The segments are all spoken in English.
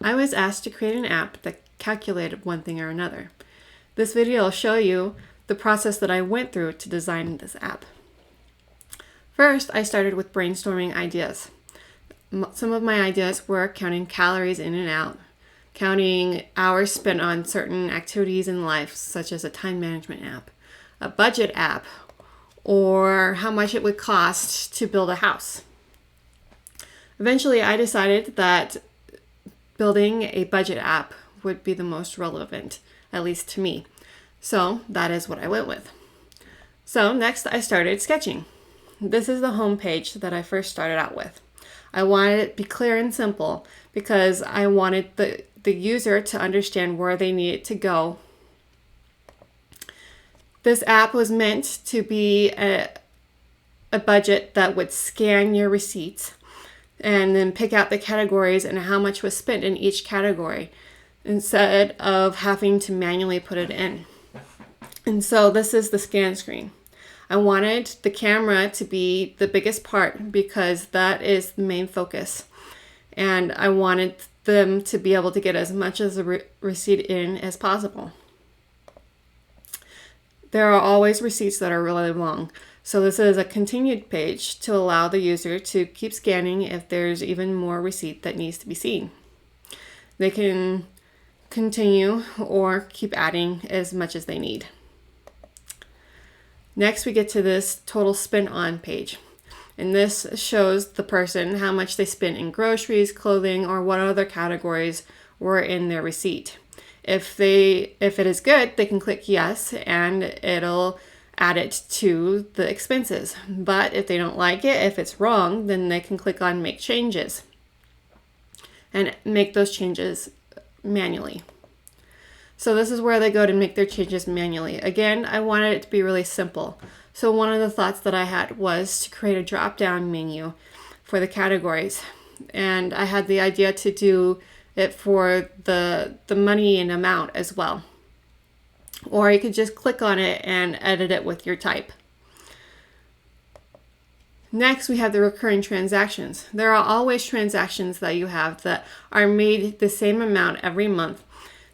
I was asked to create an app that calculated one thing or another. This video will show you the process that I went through to design this app. First, I started with brainstorming ideas. Some of my ideas were counting calories in and out, counting hours spent on certain activities in life, such as a time management app, a budget app, or how much it would cost to build a house. Eventually, I decided that building a budget app would be the most relevant, at least to me. So that is what I went with. So next, I started sketching. This is the home page that I first started out with. I wanted it to be clear and simple because I wanted the user to understand where they needed to go. This app was meant to be a budget that would scan your receipts and then pick out the categories and how much was spent in each category instead of having to manually put it in. And so this is the scan screen. I wanted the camera to be the biggest part because that is the main focus. And I wanted them to be able to get as much as a receipt in as possible. There are always receipts that are really long. So this is a continued page to allow the user to keep scanning if there's even more receipt that needs to be seen. They can continue or keep adding as much as they need. Next, we get to this total spent on page. And this shows the person how much they spent in groceries, clothing, or what other categories were in their receipt. If it is good, they can click yes and it'll add it to the expenses. But if they don't like it, if it's wrong, then they can click on make changes and make those changes manually. So this is where they go to make their changes manually. Again, I wanted it to be really simple. So one of the thoughts that I had was to create a drop-down menu for the categories. And I had the idea to do it for the money and amount as well. Or you could just click on it and edit it with your type. Next, we have the recurring transactions. There are always transactions that you have that are made the same amount every month,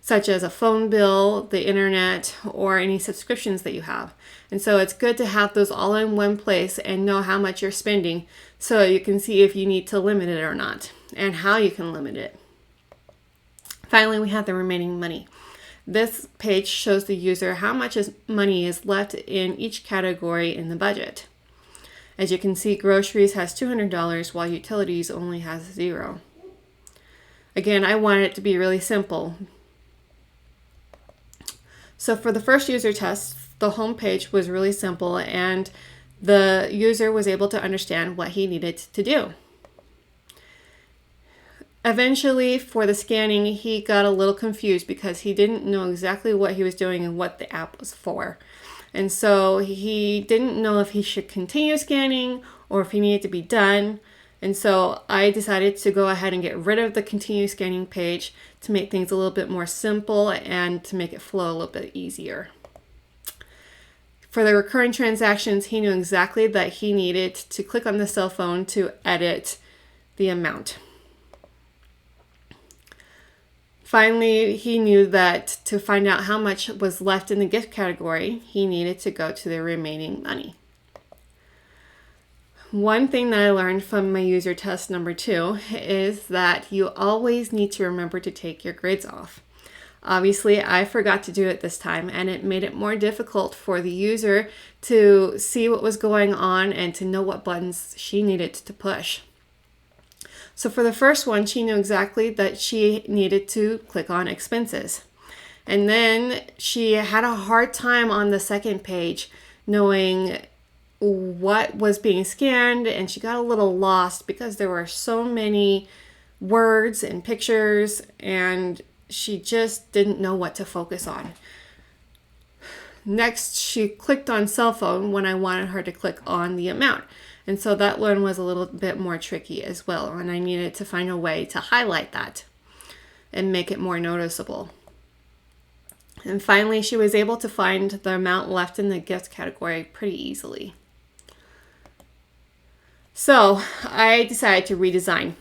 such as a phone bill, the internet, or any subscriptions that you have. And so it's good to have those all in one place and know how much you're spending so you can see if you need to limit it or not and how you can limit it. Finally, we have the remaining money. This page shows the user how much money is left in each category in the budget. As you can see, groceries has $200 while utilities only has $0. Again, I wanted it to be really simple. So for the first user test, the home page was really simple and the user was able to understand what he needed to do. Eventually, for the scanning, he got a little confused because he didn't know exactly what he was doing and what the app was for. And so he didn't know if he should continue scanning or if he needed to be done. And so I decided to go ahead and get rid of the continue scanning page to make things a little bit more simple and to make it flow a little bit easier. For the recurring transactions, he knew exactly that he needed to click on the cell phone to edit the amount. Finally, he knew that to find out how much was left in the gift category, he needed to go to the remaining money. One thing that I learned from my user test number 2 is that you always need to remember to take your grids off. Obviously, I forgot to do it this time, and it made it more difficult for the user to see what was going on and to know what buttons she needed to push. So for the first one, she knew exactly that she needed to click on expenses. And then she had a hard time on the second page knowing what was being scanned, and she got a little lost because there were so many words and pictures and she just didn't know what to focus on. Next, she clicked on cell phone when I wanted her to click on the amount. And so that one was a little bit more tricky as well. And I needed to find a way to highlight that and make it more noticeable. And finally, she was able to find the amount left in the gift category pretty easily. So I decided to redesign.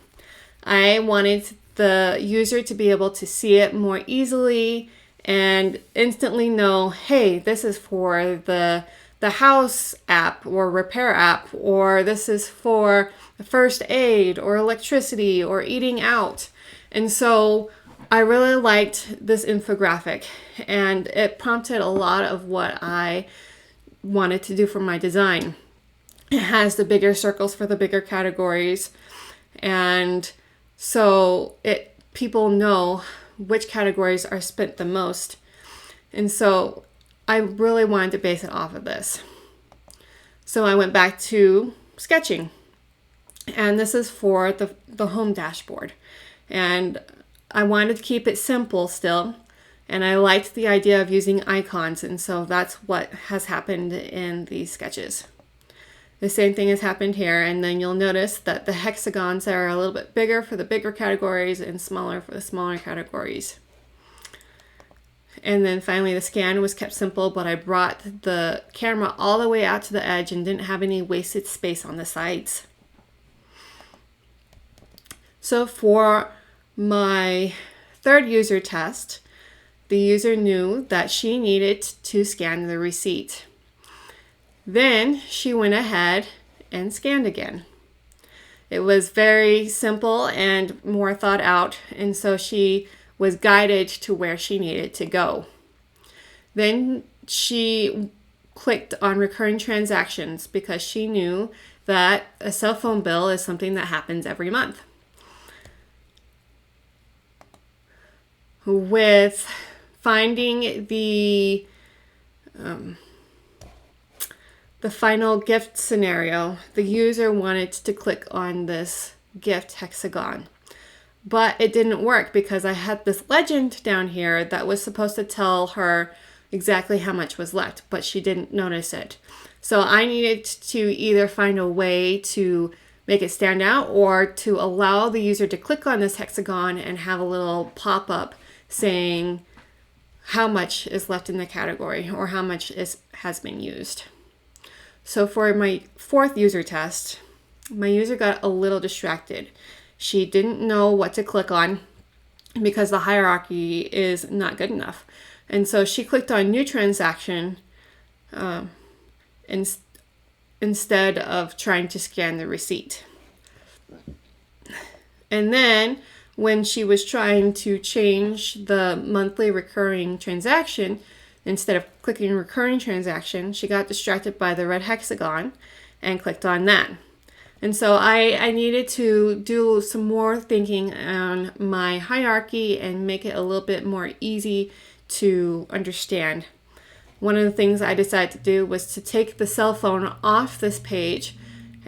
I wanted the user to be able to see it more easily and instantly know, hey, this is for the house app or repair app, or this is for first aid or electricity or eating out. And so I really liked this infographic, and it prompted a lot of what I wanted to do for my design. It has the bigger circles for the bigger categories, and so people know which categories are spent the most. And so I really wanted to base it off of this. So I went back to sketching, and this is for the home dashboard. And I wanted to keep it simple still, and I liked the idea of using icons, and so that's what has happened in these sketches. The same thing has happened here, and then you'll notice that the hexagons are a little bit bigger for the bigger categories and smaller for the smaller categories. And then finally the scan was kept simple, but I brought the camera all the way out to the edge and didn't have any wasted space on the sides. So for my third user test, the user knew that she needed to scan the receipt. Then she went ahead and scanned again. It was very simple and more thought out, and so she was guided to where she needed to go. Then she clicked on recurring transactions because she knew that a cell phone bill is something that happens every month. With finding the final gift scenario, the user wanted to click on this gift hexagon, but it didn't work because I had this legend down here that was supposed to tell her exactly how much was left, but she didn't notice it. So I needed to either find a way to make it stand out or to allow the user to click on this hexagon and have a little pop-up saying how much is left in the category or how much has been used. So for my fourth user test, my user got a little distracted. She didn't know what to click on because the hierarchy is not good enough. And so she clicked on new transaction instead of trying to scan the receipt. And then when she was trying to change the monthly recurring transaction, instead of clicking recurring transaction, she got distracted by the red hexagon and clicked on that. And so I needed to do some more thinking on my hierarchy and make it a little bit more easy to understand. One of the things I decided to do was to take the cell phone off this page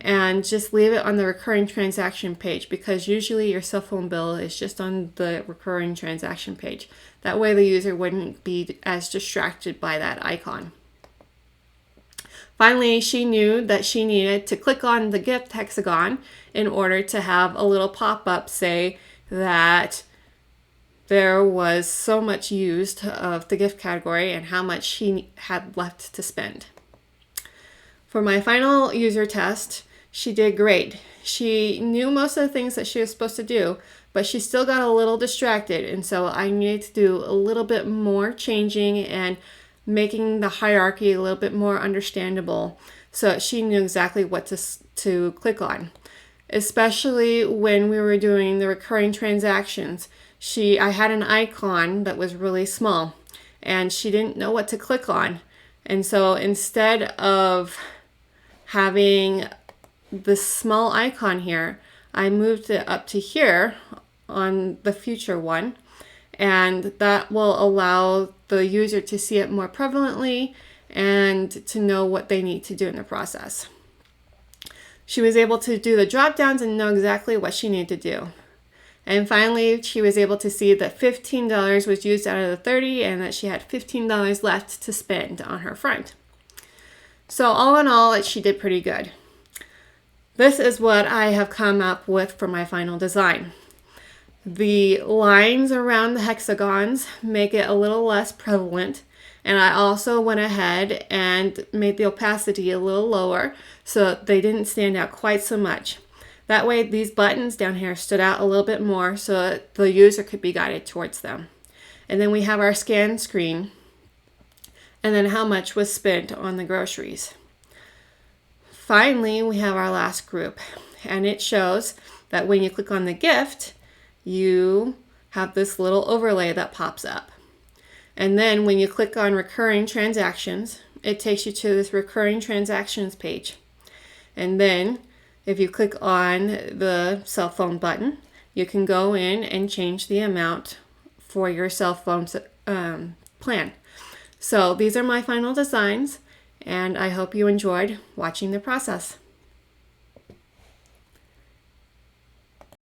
and just leave it on the recurring transaction page, because usually your cell phone bill is just on the recurring transaction page. That way the user wouldn't be as distracted by that icon. Finally, she knew that she needed to click on the gift hexagon in order to have a little pop-up say that there was so much used of the gift category and how much she had left to spend. For my final user test, she did great. She knew most of the things that she was supposed to do, but she still got a little distracted, and so I needed to do a little bit more changing and making the hierarchy a little bit more understandable so that she knew exactly what to click on. Especially when we were doing the recurring transactions, I had an icon that was really small, and she didn't know what to click on. And so instead of having this small icon here, I moved it up to here on the future one, and that will allow the user to see it more prevalently and to know what they need to do in the process. She was able to do the drop downs and know exactly what she needed to do. And finally, she was able to see that $15 was used out of the 30 and that she had $15 left to spend on her friend. So all in all, she did pretty good. This is what I have come up with for my final design. The lines around the hexagons make it a little less prevalent, and I also went ahead and made the opacity a little lower so they didn't stand out quite so much. That way these buttons down here stood out a little bit more so that the user could be guided towards them. And then we have our scan screen, and then how much was spent on the groceries. Finally, we have our last group, and it shows that when you click on the gift, you have this little overlay that pops up. And then when you click on recurring transactions, it takes you to this recurring transactions page. And then if you click on the cell phone button, you can go in and change the amount for your cell phone plan. So these are my final designs, and I hope you enjoyed watching the process.